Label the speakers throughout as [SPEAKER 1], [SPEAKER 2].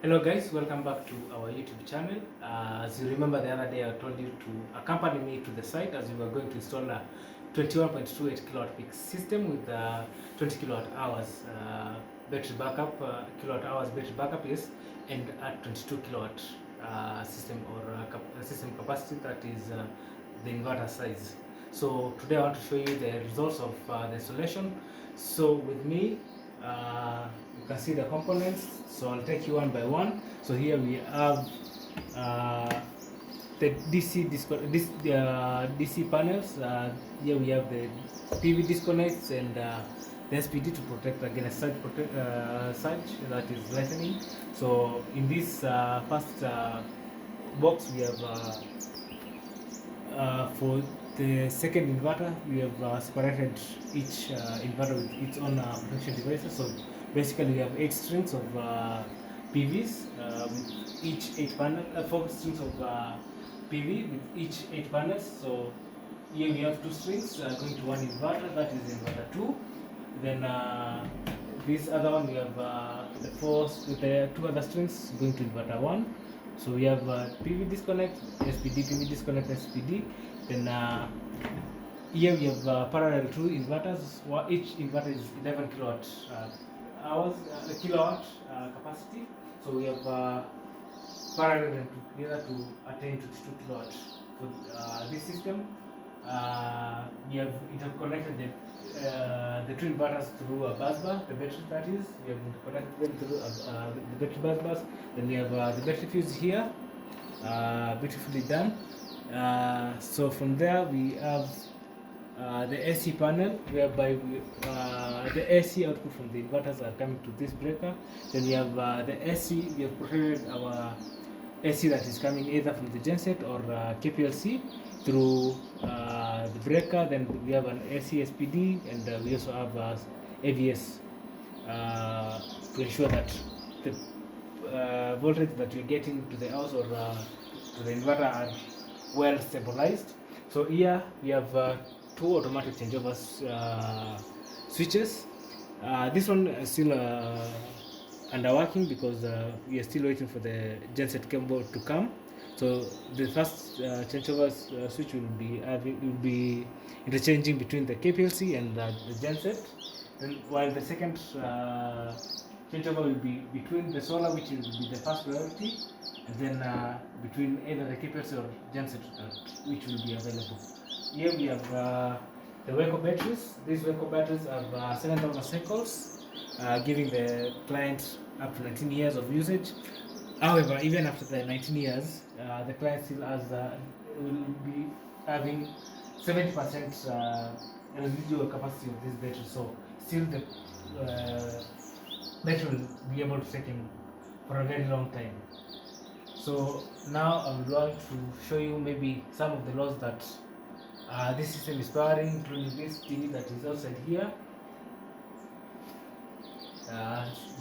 [SPEAKER 1] Hello guys, welcome back to our YouTube channel. As you remember the other day I told you to accompany me to the site as we were going to install a 21.28 kilowatt peak system with 20 kilowatt hours battery backup, kilowatt hours battery backup, yes, and a 22 kilowatt system or system capacity, that is the inverter size. So today I want to show you the results of the installation. So with me, you can see the components, so I'll take you one by one. So here we have the DC panels. Here we have the PV disconnects and the SPD to protect against surge that is lightning. So in this first box we have for the second inverter, we have separated each inverter with its own protection devices. So basically, we have 8 strings of PVs with each 8 panel, 4 strings of PV with each 8 panels. So here we have 2 strings going to one inverter, that is inverter 2. Then this other one we have the 2 other strings going to inverter 1. So we have PV disconnect, SPD, PV disconnect, SPD. Then here we have parallel 2 inverters. Each inverter is 11 kilowatt hours, kilowatt capacity. So we have parallel them together to attain 22 kilowatt for this system. We have interconnected the 2 inverters through a bus bar, the battery, that is. We have interconnected them through the battery bus bars. Then we have the battery fuse here, beautifully done. So from there we have the AC panel, whereby the AC output from the inverters are coming to this breaker. Then we have the AC, we have protected our AC that is coming either from the genset or KPLC through the breaker. Then we have an AC SPD, and we also have AVS to ensure that the voltage that you're getting to the house or to the inverter are well stabilized. So here we have 2 automatic changeover switches. This one is still under working because we are still waiting for the genset cable to come. So the first changeover switch will be interchanging between the KPLC and the genset, and while the second changeover will be between the solar, which will be the first priority, and then between either the KPLC or genset, which will be available. Here we have the Waco batteries. These Waco batteries have 7,000 cycles, giving the client up to 19 years of usage. However, even after the 19 years, the client still will be having 70% residual capacity of this battery. So still the battery will be able to take him for a very long time. So now I would like to show you maybe some of the laws that this system is powering, including this TV that is outside here.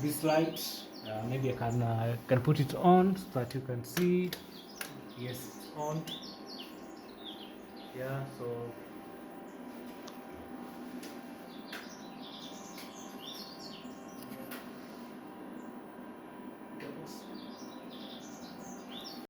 [SPEAKER 1] This light, maybe I can put it on so that you can see. Yes, it's on. Yeah, so